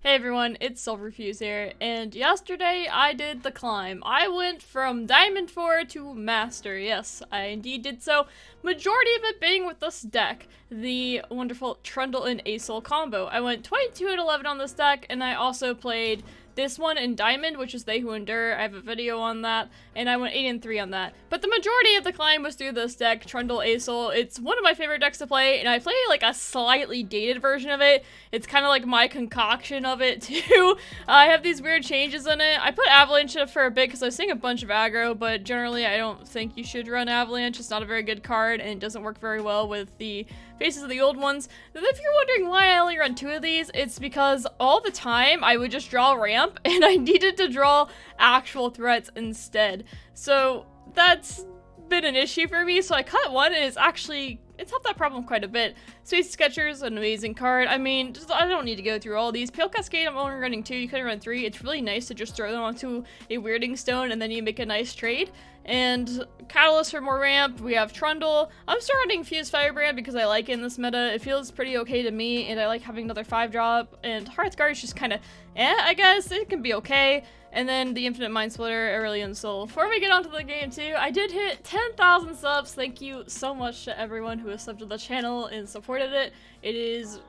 Hey everyone, it's Silverfuse here, and yesterday I did the climb. I went from Diamond 4 to Master. Yes, I indeed did so. Majority of it being with this deck, the wonderful Trundle and ASol combo. I went 22 and 11 on this deck, and I also played this one in Diamond, which is They Who Endure. I have a video on that, and I went 8 and 3 on that. But the majority of the climb was through this deck, Trundle ASol. It's one of my favorite decks to play, and I play like a slightly dated version of it. It's kind of like my concoction of it too. I have these weird changes in it. I put Avalanche for a bit because I was seeing a bunch of aggro, but generally I don't think you should run Avalanche. It's not a very good card, and it doesn't work very well with the faces of the old ones. If you're wondering why I only run 2 of these, it's because all the time I would just draw ramp, and I needed to draw actual threats instead. So that's been an issue for me, so I cut one, and it's helped that problem quite a bit. Space Sketcher's an amazing card. I mean, I don't need to go through all these. Pale Cascade, I'm only running 2. You could run 3. It's really nice to just throw them onto a Weirding Stone, and then you make a nice trade. And Catalyst for more ramp. We have Trundle. I'm still running Fuse Firebrand because I like it in this meta. It feels pretty okay to me, and I like having another 5-drop. And Hearthguard is just kind of I guess. It can be okay. And then the Infinite Mind Splitter, Aurelion Soul. Before we get onto the game too, I did hit 10,000 subs. Thank you so much to everyone who has subbed to the channel and supported it. It is,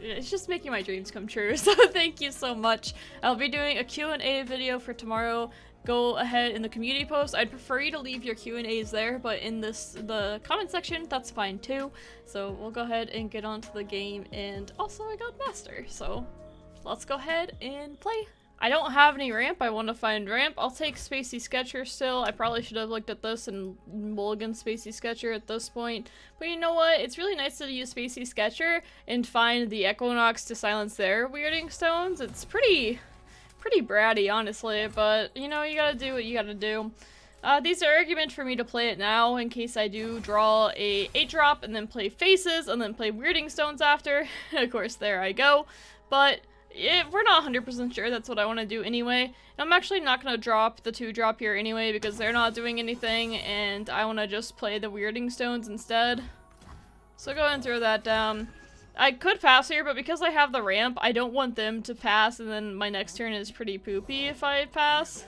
it's just making my dreams come true, so thank you so much. I'll be doing a Q&A video for tomorrow. Go ahead in the community post. I'd prefer you to leave your Q&As there, but in the comment section, that's fine too. So we'll go ahead and get onto the game, and also I got Master, so let's go ahead and play. I don't have any ramp. I want to find ramp. I'll take Spacey Sketcher still. I probably should have looked at this and mulligan Spacey Sketcher at this point. But you know what? It's really nice to use Spacey Sketcher and find the Equinox to silence their Weirding Stones. It's pretty bratty, honestly, but you know, you gotta do what you gotta do. These are arguments for me to play it now in case I do draw a 8-drop and then play Faces and then play Weirding Stones after. Of course, there I go. But we're not 100% sure that's what I want to do anyway. And I'm actually not going to drop the 2-drop here anyway because they're not doing anything, and I want to just play the Weirding Stones instead. So go ahead and throw that down. I could pass here, but because I have the ramp, I don't want them to pass, and then my next turn is pretty poopy if I pass.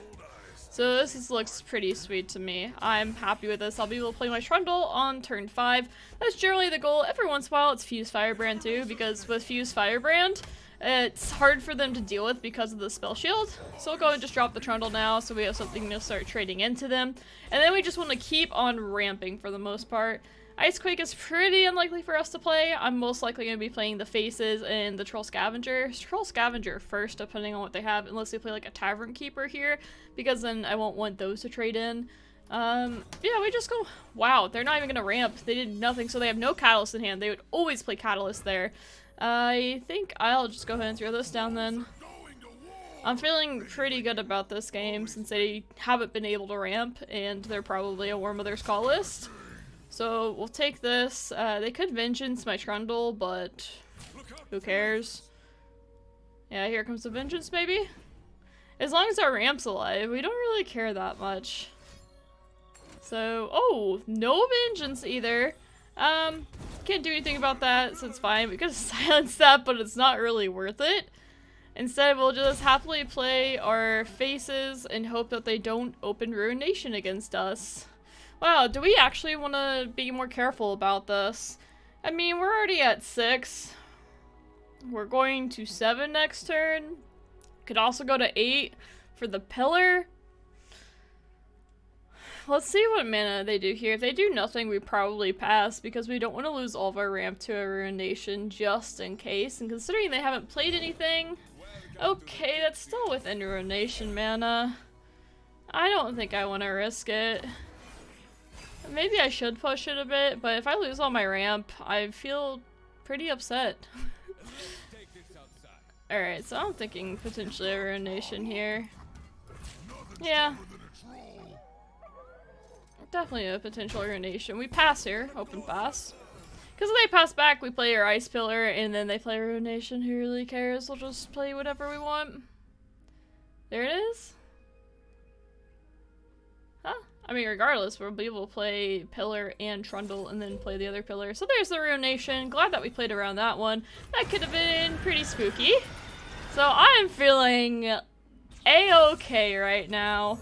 So this looks pretty sweet to me. I'm happy with this. I'll be able to play my Trundle on turn 5. That's generally the goal. Every once in a while it's Fuse Firebrand too, because with Fuse Firebrand, it's hard for them to deal with because of the spell shield. So we'll go and just drop the Trundle now so we have something to start trading into them. And then we just want to keep on ramping for the most part. Icequake is pretty unlikely for us to play. I'm most likely going to be playing the Faces and the Troll Scavenger. Troll Scavenger first, depending on what they have, unless they play like a Tavern Keeper here, because then I won't want those to trade in. Yeah, we just go, wow, they're not even going to ramp. They did nothing, so they have no Catalyst in hand. They would always play Catalyst there. I think I'll just go ahead and throw this down then. I'm feeling pretty good about this game since they haven't been able to ramp, and they're probably a War Mother's Call list. So we'll take this. They could Vengeance my Trundle, but who cares? Yeah, here comes the Vengeance maybe? As long as our ramp's alive, we don't really care that much. So, oh, no Vengeance either. Can't do anything about that, so it's fine. We could silence that, but it's not really worth it. Instead, we'll just happily play our Faces and hope that they don't open Ruination against us. Wow, do we actually want to be more careful about this? I mean, we're already at 6. We're going to 7 next turn. Could also go to 8 for the Pillar. Let's see what mana they do here. If they do nothing, we probably pass because we don't want to lose all of our ramp to a Ruination just in case. And considering they haven't played anything, okay, that's still within Ruination mana. I don't think I want to risk it. Maybe I should push it a bit, but if I lose all my ramp, I feel pretty upset. Alright, so I'm thinking potentially a Ruination here. Yeah. Definitely a potential Ruination. We pass here. Open pass. Because if they pass back, we play our Ice Pillar, and then they play Ruination. Who really cares? We'll just play whatever we want. There it is. Huh? I mean, regardless, we'll be able to play Pillar and Trundle and then play the other Pillar. So there's the Ruination. Glad that we played around that one. That could have been pretty spooky. So I'm feeling a-okay right now.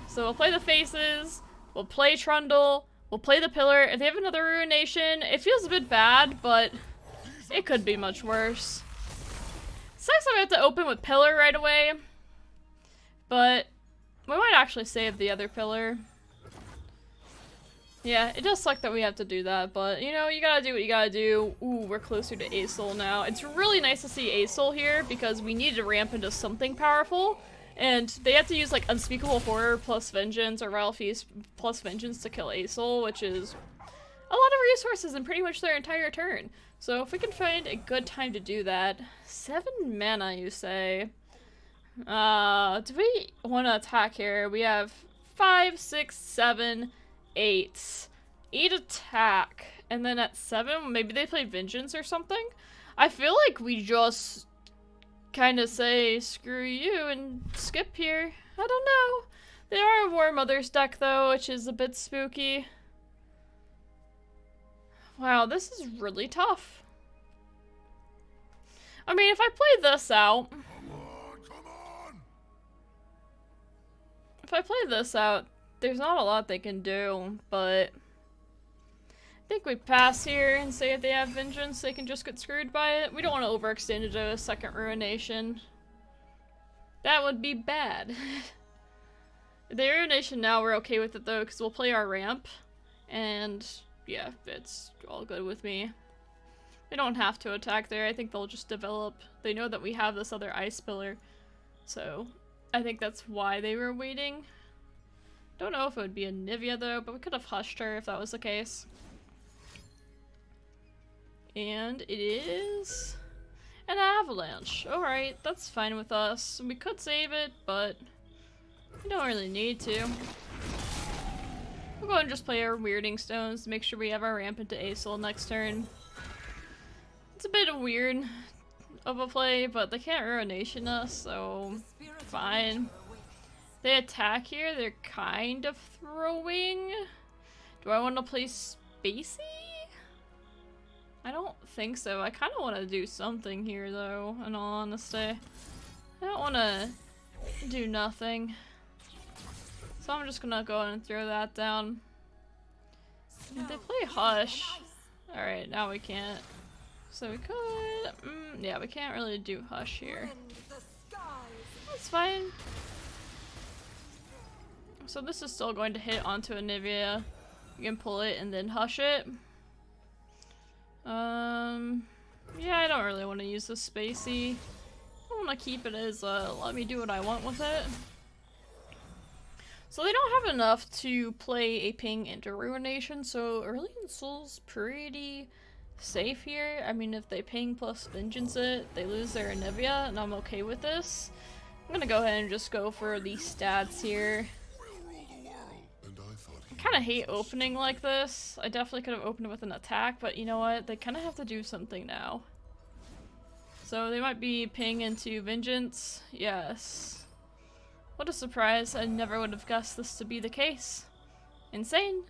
So we'll play the faces, we'll play Trundle, we'll play the pillar. If they have another Ruination, it feels a bit bad, but it could be much worse. Sucks that we have to open with pillar right away, but we might actually save the other pillar. Yeah, it does suck that we have to do that, but you know, you gotta do what you gotta do. Ooh, we're closer to ASol now. It's really nice to see ASol here because we need to ramp into something powerful, and they have to use like Unspeakable Horror plus Vengeance or Vile Feast plus Vengeance to kill ASol, which is a lot of resources in pretty much their entire turn. So if we can find a good time to do that. 7 mana, you say? Do we want to attack here? We have 5, 6, 7, 8. 8 attack. And then at 7, maybe they play Vengeance or something? I feel like we just kind of say, screw you, and skip here. I don't know. They are a War Mother's deck, though, which is a bit spooky. Wow, this is really tough. I mean, if I play this out... Come on. If I play this out, there's not a lot they can do, but... I think we pass here and say if they have Vengeance, they can just get screwed by it. We don't want to overextend into a second Ruination. That would be bad. The Ruination now, we're okay with it though, because we'll play our ramp. And... yeah, it's all good with me. They don't have to attack there. I think they'll just develop. They know that we have this other ice pillar. So, I think that's why they were waiting. Don't know if it would be a Nivea though, but we could have hushed her if that was the case. And it is an avalanche. Alright, that's fine with us. We could save it, but we don't really need to. We'll go and just play our Weirding Stones to make sure we have our ramp into ASol next turn. It's a bit of weird of a play, but they can't Ruination us, so fine. They attack here, they're kind of throwing. Do I want to play Spacey? I don't think so. I kind of want to do something here though, in all honesty. I don't want to do nothing. So I'm just gonna go and throw that down. Did they play Hush? Alright, now we can't. So we could... yeah, we can't really do Hush here. That's fine. So this is still going to hit onto a Nivea. You can pull it and then Hush it. Yeah, I don't really want to use this Spacey. I want to keep it as, let me do what I want with it. So they don't have enough to play a ping into Ruination, so Early ASol's pretty safe here. I mean, if they ping plus Vengeance it, they lose their Nivea, and I'm okay with this. I'm gonna go ahead and just go for the stats here. I kind of hate opening like this. I definitely could have opened it with an attack, but you know what? They kind of have to do something now. So they might be ping into Vengeance. Yes. What a surprise. I never would have guessed this to be the case. Insane.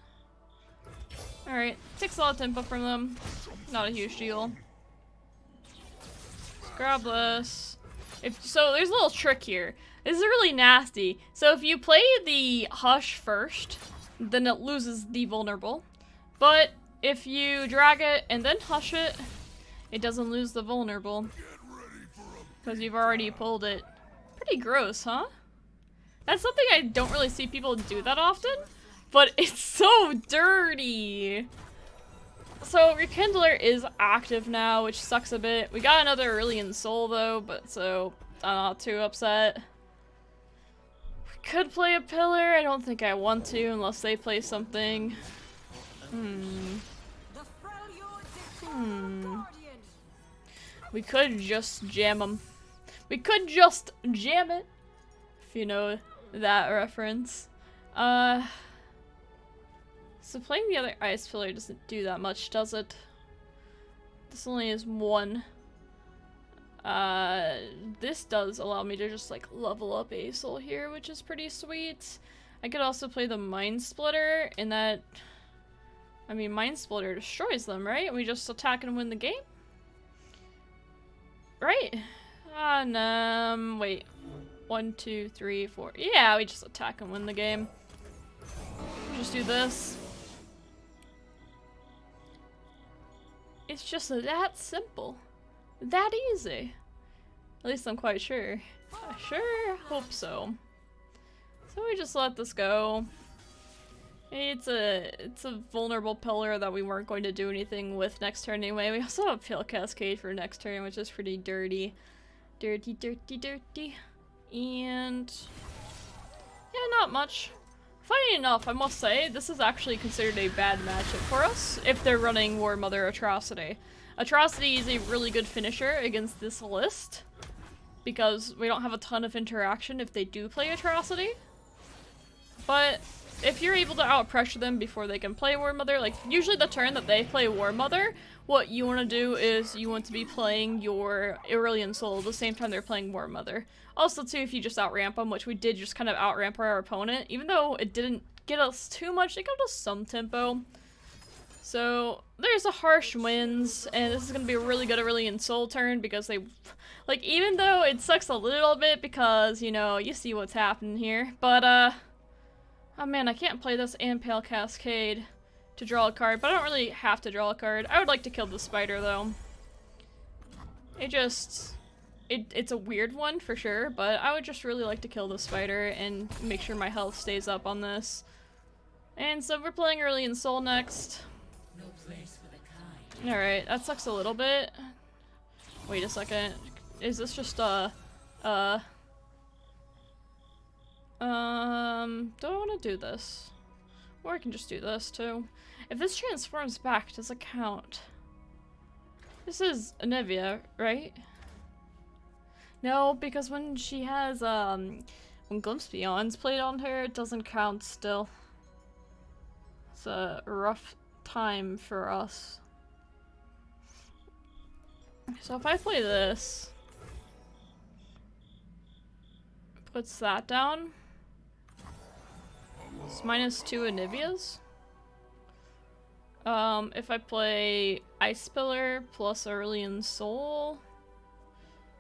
Alright, takes a lot of tempo from them. Not a huge deal. Let's grab this. So there's a little trick here. This is really nasty. So if you play the Hush first, then it loses the vulnerable. But if you drag it and then Hush it, it doesn't lose the vulnerable. Because you've already pulled it. Pretty gross, huh? That's something I don't really see people do that often, but it's so dirty. So Rekindler is active now, which sucks a bit. We got another Early ASol though, but so I'm not too upset. We could play a pillar. I don't think I want to unless they play something. We could just jam them. We could just jam it, if you know that reference. So playing the other ice pillar doesn't do that much, does it? This only is 1. This does allow me to just like level up ASol here, which is pretty sweet. I could also play the Mind Splitter, and that, I mean, Mind Splitter destroys them, right? We just attack and win the game? Right? Wait. 1, 2, 3, 4. Yeah, we just attack and win the game. Just do this. It's just that simple. That easy. At least I'm quite sure. I sure hope so. So we just let this go. It's a vulnerable pillar that we weren't going to do anything with next turn anyway. We also have Pale Cascade for next turn, which is pretty dirty. Dirty, dirty, dirty. And yeah, not much. Funny enough, I must say, this is actually considered a bad matchup for us if they're running War Mother Atrocity. Atrocity is a really good finisher against this list because we don't have a ton of interaction if they do play Atrocity. But if you're able to out-pressure them before they can play War Mother, like usually the turn that they play War Mother, what you want to do is you want to be playing your Aurelian Soul at the same time they're playing War Mother. Also too, if you just out-ramp them, which we did just kind of out-ramp our opponent, even though it didn't get us too much, it got us some tempo. So there's a harsh winds, and this is going to be a really good Aurelian Soul turn because they, like, even though it sucks a little bit because, you know, you see what's happening here, but oh man, I can't play this and Pale Cascade to draw a card, but I don't really have to draw a card. I would like to kill the spider though. It's a weird one for sure, but I would just really like to kill the spider and make sure my health stays up on this. And so we're playing Aurelian Soul next. No place for the kind. Alright, that sucks a little bit. Wait a second. Is this just do I want to do this? Or I can just do this too. If this transforms back, does it count? This is Anivia, right? No, because when she has, when Glimpse Beyond's played on her, it doesn't count still. It's a rough time for us. So if I play this, puts that down. It's -2 Anivia's. If I play Ice Pillar plus Aurelian Soul,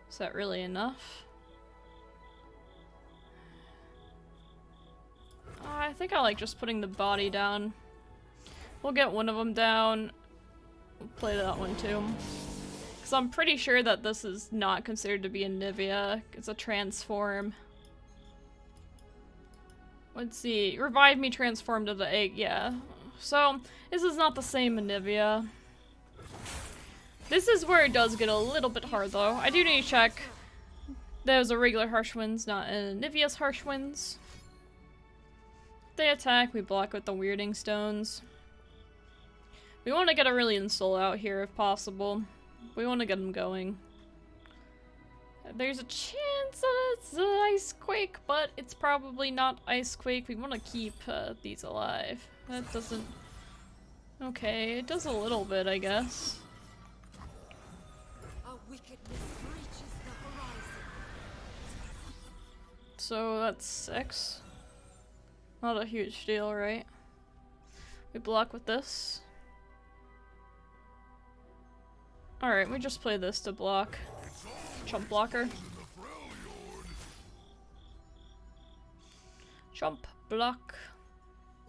is that really enough? I think I like just putting the body down. We'll get one of them down. We'll play that one too. Because I'm pretty sure that this is not considered to be Anivia. It's a transform. Let's see. Revive me, transform to the egg. Yeah. So, this is not the same Anivia. This is where it does get a little bit hard, though. I do need to check. There's a regular Harsh Winds, not an Anivia's Harsh Winds. They attack, we block with the Weirding Stones. We want to get Aurelian Soul out here if possible. We want to get him going. There's a chance that it's Ice Quake, but it's probably not Ice Quake. We want to keep these alive. That doesn't... Okay, it does a little bit, I guess. Our wickedness reaches the horizon. So that's 6. Not a huge deal, right? We block with this. Alright, we just play this to block. Chump blocker. Jump block.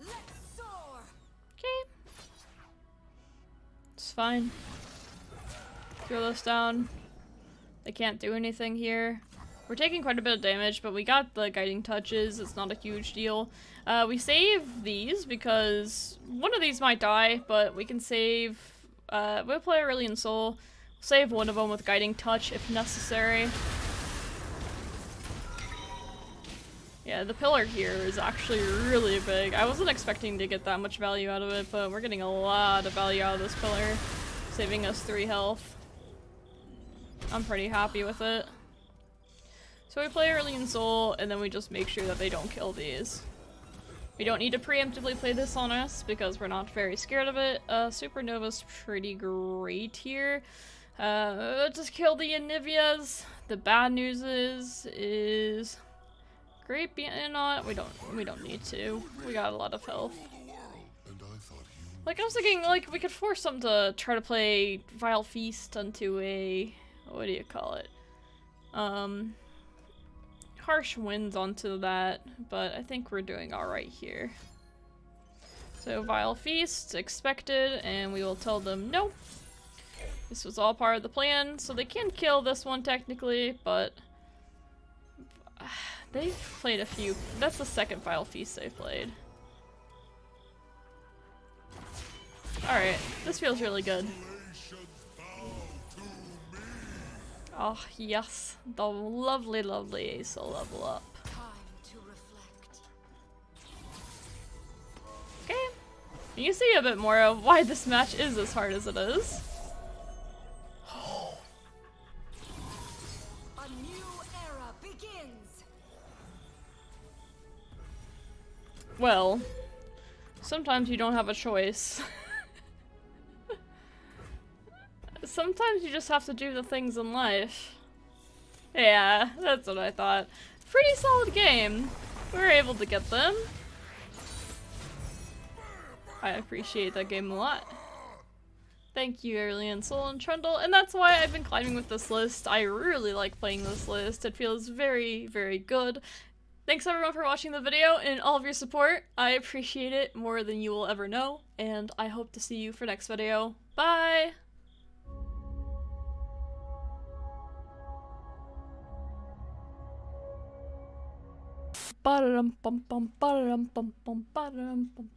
Okay. It's fine. Throw this down. They can't do anything here. We're taking quite a bit of damage, but we got the guiding touches. It's not a huge deal. We save these because one of these might die, but we can save. We'll play Aurelian Soul. Save one of them with guiding touch if necessary. Yeah, the pillar here is actually really big. I wasn't expecting to get that much value out of it, but we're getting a lot of value out of this pillar, saving us 3 health. I'm pretty happy with it. So we play Aurelian Soul, and then we just make sure that they don't kill these. We don't need to preemptively play this on us, because we're not very scared of it. Supernova's pretty great here. Just kill the Anivias. The bad news is great being on. We don't need to. We got a lot of health. Like I was thinking, like we could force them to try to play Vile Feast onto a, what do you call it? harsh winds onto that, but I think we're doing alright here. So Vile Feast, expected, and we will tell them nope. This was all part of the plan, so they can kill this one technically, but they've played a few. That's the second Vile Feast they've played. Alright, this feels really good. Oh yes, the lovely, lovely ASol level up. Okay, you see a bit more of why this match is as hard as it is. A new era begins. Well, sometimes you don't have a choice. Sometimes you just have to do the things in life. Yeah, that's what I thought. Pretty solid game. We were able to get them. I appreciate that game a lot. Thank you, ASol and Trundle, and that's why I've been climbing with this list. I really like playing this list. It feels very, very good. Thanks everyone for watching the video and all of your support. I appreciate it more than you will ever know, and I hope to see you for next video. Bye! Ba-da-dum bum bum ba-da-dum bum bum ba-da-dum bum.